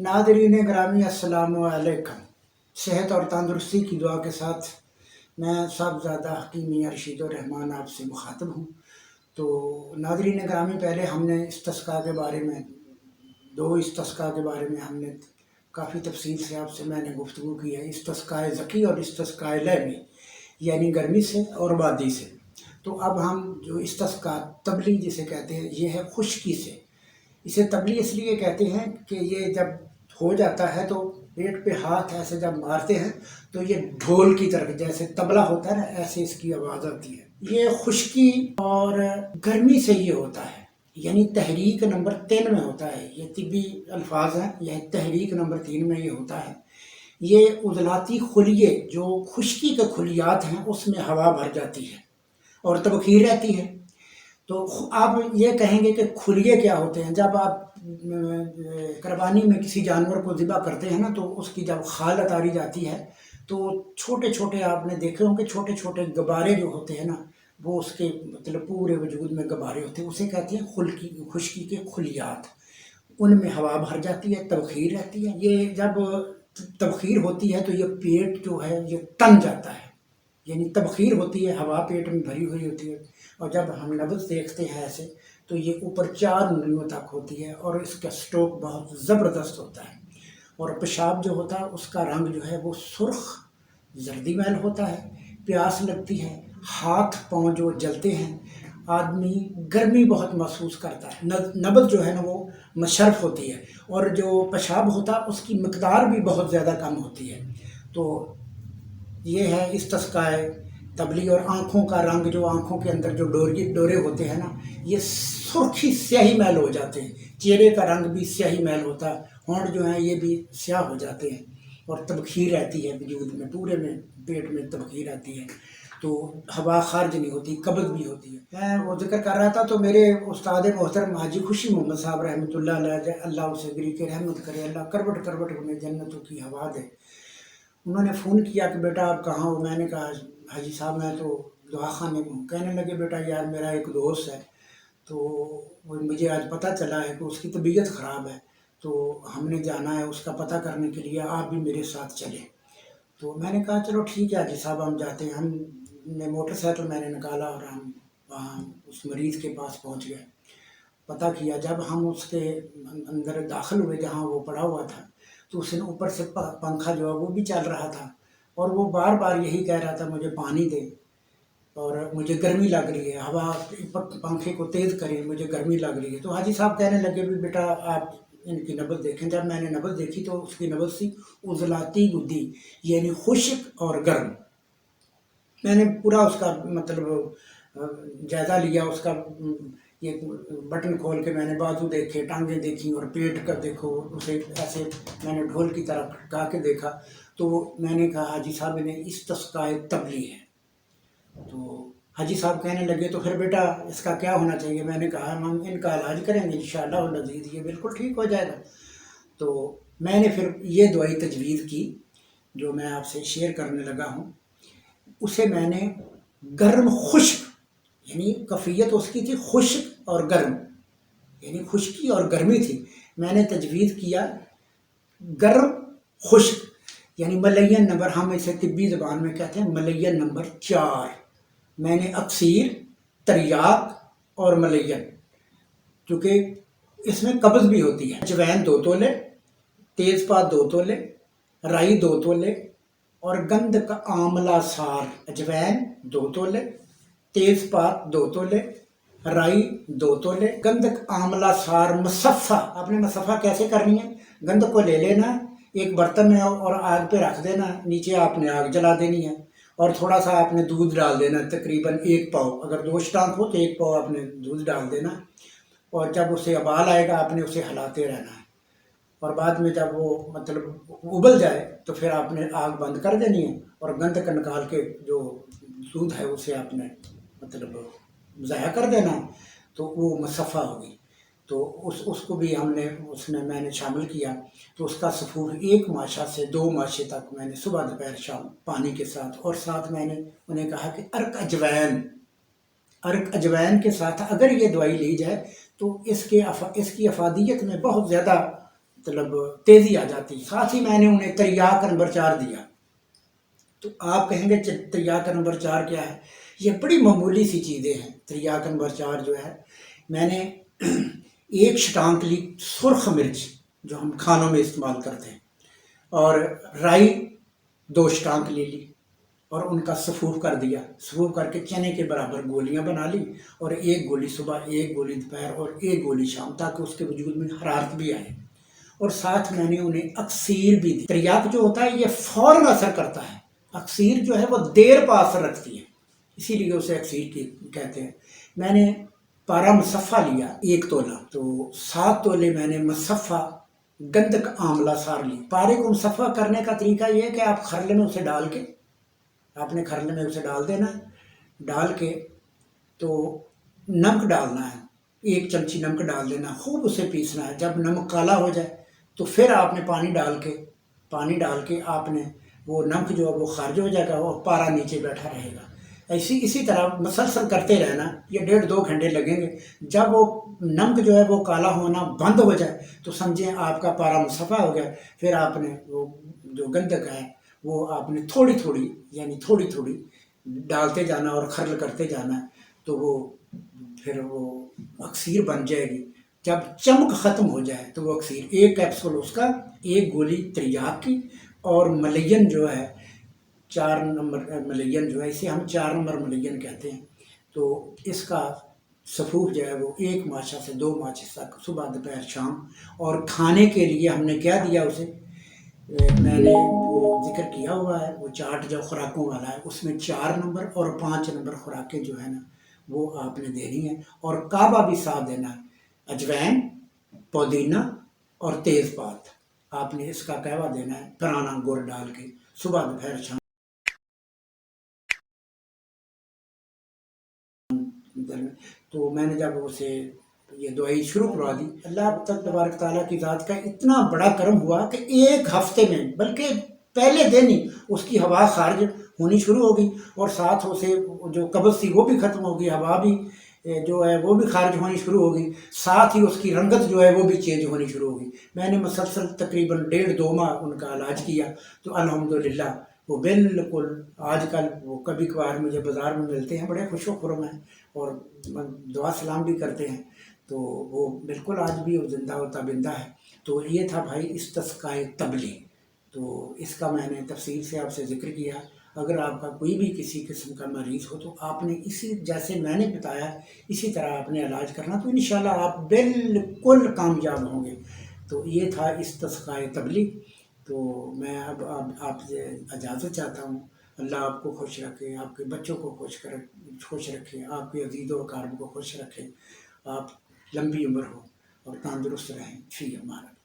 Nadreen ग्रामी अस्सलाम वालेकुम। सेहत और तंदुरुस्ती की दुआ के साथ मैं साहबजादा हकीम मियां रशीदुर्रहमान आपसे मुखातब हूँ। तो नादरीन ग्रामी, पहले हमने इस्तिस्का के बारे में, दो इस्तिस्का के बारे में हमने काफ़ी तफसील से आपसे मैंने गुफ्तगू की है। इस्तिस्काए ज़की और इस्तिस्काए लैमी, यानी गर्मी से और वादी से। तो अब हम जो इस्तिस्का तबली जिसे कहते हैं, ये है खुश्की से। इसे तबली इसलिए कहते हैं कि ये जब हो जाता है तो पेट पे हाथ ऐसे जब मारते हैं तो ये ढोल की तरह, जैसे तबला होता है ना, ऐसे इसकी आवाज़ आती है। ये खुश्की और गर्मी से ये होता है, यानी तहरीक नंबर 3 में होता है। ये तिब्बी अल्फाज हैं, यह तहरीक नंबर 3 में ये होता है। ये उजलाती खुलिये, जो खुश्की के खुलियात हैं, उसमें हवा भर जाती है और तबखीर रहती है। तो आप ये कहेंगे कि खुलिये क्या होते हैं। जब आप कुर्बानी में किसी जानवर को ज़िबा करते हैं ना, तो उसकी जब खाल उतारी जाती है तो छोटे छोटे, आपने देखे होंगे, छोटे छोटे गबारे जो होते हैं ना, वो उसके मतलब पूरे वजूद में गबारे होते हैं। उसे कहते हैं खुश्की के खुलियात। उनमें हवा भर जाती है, तबखीर रहती है। ये जब तबखीर होती है तो ये पेट जो है ये तन जाता है, यानी तबखीर होती है, हवा पेट में भरी हुई होती है। और जब हम नब्ज़ देखते हैं ऐसे, तो ये ऊपर 4 उंगलियों तक होती है और इसका स्ट्रोक बहुत ज़बरदस्त होता है। और पेशाब जो होता है उसका रंग जो है वो सुर्ख जर्दी मैल होता है। प्यास लगती है, हाथ पाँव जो जलते हैं, आदमी गर्मी बहुत महसूस करता है। नब्ज़ जो है ना वो मशरफ़ होती है, और जो पेशाब होता है उसकी मकदार भी बहुत ज़्यादा कम होती है। तो ये है इस्तिस्काए तबली। और आँखों का रंग, जो आँखों के अंदर जो डोरे होते हैं ना, ये सुर्खी स्याही मैल हो जाते हैं। चेहरे का रंग भी स्याही मैल होता है, होंठ जो हैं ये भी स्याह हो जाते हैं, और तबखीर रहती है वजूद में, पूरे में पेट में तबखीर रहती है। तो हवा खारिज नहीं होती, कब्ज़ भी होती है। मैं वो जिक्र कर रहा था, तो मेरे उस्ताद मोहतरम हाजी खुशी मोहम्मद साहब रहमतुल्लाह अलैह, अल्लाह उसे गिरी के रहमत करे, अल्लाह करवट करवट में जन्नतों की हवा दे, उन्होंने फ़ोन किया कि बेटा आप कहाँ हो। मैंने कहा हाजी साहब मैं तो दवाखाने में हूँ। कहने लगे बेटा यार मेरा एक दोस्त है, तो वो मुझे आज पता चला है कि उसकी तबीयत ख़राब है, तो हमने जाना है उसका पता करने के लिए, आप भी मेरे साथ चलें। तो मैंने कहा चलो ठीक है हाजी साहब हम जाते हैं। हमने मोटरसाइकिल मैंने निकाला और हम वहाँ उस मरीज़ के पास पहुँच गए। पता किया, जब हम उसके अंदर दाखिल हुए जहाँ वो पड़ा हुआ था, तो उसने ऊपर से पंखा जो है वो भी चल रहा था, और वो बार बार यही कह रहा था मुझे पानी दे और मुझे गर्मी लग रही है, हवा पंखे को तेज़ करें, मुझे गर्मी लग रही है। तो हाजी साहब कहने लगे भी बेटा आप इनकी नब्ज़ देखें। जब मैंने नब्ज़ देखी तो उसकी नब्ज़ थी उजलाती गुद्दी, यानी खुश्क और गर्म। मैंने पूरा उसका मतलब जायज़ा लिया उसका। ये बटन खोल के मैंने बाजू देखे, टांगें देखी, और पेट का देखो, उसे ऐसे मैंने ढोल की तरह खटका के देखा। तो मैंने कहा हाजी साहब इन्हें इस्तिस्काए तबली है। तो हाजी साहब कहने लगे तो फिर बेटा इसका क्या होना चाहिए। मैंने कहा हम इनका इलाज करेंगे, इंशाअल्लाह अज़ीज़ ये बिल्कुल ठीक हो जाएगा। तो मैंने फिर ये दवाई तजवीज़ की जो मैं आपसे शेयर करने लगा हूँ। उसे मैंने गर्म खुश्क, यानी कफ़ियत उसकी थी खुश्क और गर्म, यानी खुश्की और गर्मी थी। मैंने तजवीज़ किया गर्म खुश्क, यानी मलयन नंबर, हम इसे तिब्बी ज़बान में कहते हैं मलयन नंबर 4। मैंने अक्सीर, तरियाक और मलयन, चूँकि इसमें कब्ज़ भी होती है। अजवैन 2 तोले, तेज़पात 2 तोले, राई 2 तोले, और गंध का आमला सार। अजवैन 2 तोले, तेज़पात 2 तोले, राई 2 तोले, गंधक आमला सार मुसफ़ा। आपने मुसफ़ा कैसे करनी है, गंध को ले लेना एक बर्तन में और आग पे रख देना, नीचे आपने आग जला देनी है, और थोड़ा सा आपने दूध डाल देना, तकरीबन 1 पाव, अगर 2 स्टांक हो तो 1 पाव आपने दूध डाल देना। और जब उसे उबाल आएगा आपने उसे हिलाते रहना है, और बाद में जब वो मतलब उबल जाए तो फिर आपने आग बंद कर देनी है, और गंध का निकाल के जो दूध है उसे आपने मतलब ज़ाया कर देना है, तो वो मुसफ़ा होगी। तो उसको भी हमने उसमें मैंने शामिल किया। तो उसका सफ़ूर 1 माशा से 2 माशे तक मैंने सुबह दोपहर शाम पानी के साथ, और साथ मैंने उन्हें कहा कि अर्क अजवैन के साथ अगर ये दवाई ली जाए तो इसकी अफादियत में बहुत ज़्यादा मतलब तेज़ी आ जाती। साथ ही मैंने उन्हें तिर्याक नंबर 4 दिया। तो आप कहेंगे तिर्याक नंबर 4 क्या है? ये बड़ी मामूली सी चीज़ें हैं। तिर्याक नंबर 4 जो है, मैंने एक छटांक ली सुर्ख मिर्च जो हम खानों में इस्तेमाल करते हैं, और राई 2 छटांक ले ली और उनका सफूफ कर दिया। सफूफ करके चने के बराबर गोलियां बना ली, और एक गोली सुबह, एक गोली दोपहर और एक गोली शाम, ताकि उसके वजूद में हरारत भी आए। और साथ मैंने उन्हें अक्सीर भी दी। तिर्याक जो होता है ये फौरन असर करता है, अक्सीर जो है वो देर पा असर रखती है, इसीलिए उसे अक्सीर की कहते हैं। मैंने पारा मुसफ़ा लिया 1 तोला, तो 7 तोले मैंने मुसफ़ा गंधक आंवला सार ली। पारे को मुसफ़ा करने का तरीका ये है कि आप खरले में उसे डाल के, आपने खरले में उसे डाल देना है। डाल के तो नमक डालना है, 1 चमची नमक डाल देना, खूब उसे पीसना है। जब नमक काला हो जाए तो फिर आपने पानी डाल के आपने वो नमक जो है वो खारिज हो जाएगा और पारा नीचे बैठा रहेगा। इसी तरह मसलसल करते रहना, ये 1.5-2 घंटे लगेंगे। जब वो नमक जो है वो काला होना बंद हो जाए तो समझें आपका पारा मुसफ़ा हो गया। फिर आपने वो जो गंधक है वो आपने थोड़ी थोड़ी, यानी थोड़ी थोड़ी डालते जाना और खर्ल करते जाना है, तो वो फिर वो अक्सीर बन जाएगी। जब चमक ख़त्म हो जाए तो वो अक्सीर, 1 कैप्सूल उसका, 1 गोली तिर्याक की, और मलयन जो है 4 नंबर मलयन जो है, इसे हम 4 नंबर मलयन कहते हैं। तो इसका सफूफ जो है वो 1 माछा से 2 माछे तक, सुबह दोपहर शाम। और खाने के लिए हमने क्या दिया उसे, मैंने वो जिक्र किया हुआ है, वो चार्ट जो खुराकों वाला है उसमें 4 नंबर और 5 नंबर खुराकें जो है ना वो आपने देनी है। और काबा भी साथ देना है, अजवैन, पुदीना और तेज़पात, आपने इसका कहवा देना है पुराना गुड़ डाल के, सुबह दोपहर शाम। तो मैंने जब उसे ये दवाई शुरू करवा दी, अल्लाह तबारक ताला की ज़ात का इतना बड़ा करम हुआ कि 1 हफ्ते में, बल्कि पहले दिन ही उसकी हवा खारिज होनी शुरू हो गई, और साथ उसे जो कब्ज़ थी वो भी ख़त्म हो गई, हवा भी जो है वो भी खारिज होनी शुरू हो गई। साथ ही उसकी रंगत जो है वो भी चेंज होनी शुरू हो गई। मैंने मुसलसल तकरीबन 1.5-2 माह उनका इलाज किया, तो अल्हम्दुलिल्लाह वो बिल्कुल आजकल वो कभी कभार मुझे बाज़ार में मिलते हैं, बड़े खुश खुर्रम हैं और दुआ सलाम भी करते हैं। तो वो बिल्कुल आज भी वो ज़िंदा व ताबिंदा है। तो ये था भाई इस्तिस्क़ाए तबली। तो इसका मैंने तफ़सील से आपसे ज़िक्र किया। अगर आपका कोई भी किसी किस्म का मरीज़ हो तो आपने इसी, जैसे मैंने बताया, इसी तरह आपने इलाज करना, तो इंशाअल्लाह आप बिल्कुल कामयाब होंगे। तो ये था इस्तिस्क़ाए तबली। तो मैं अब आपसे इजाज़त चाहता हूँ। अल्लाह आपको खुश रखे, आपके बच्चों को खुश रखे, आपके अज़ीज़ व अक़ारिब को खुश रखे, आप लंबी उम्र हो और तंदुरुस्त रहें। फ़ी अमान अल्लाह।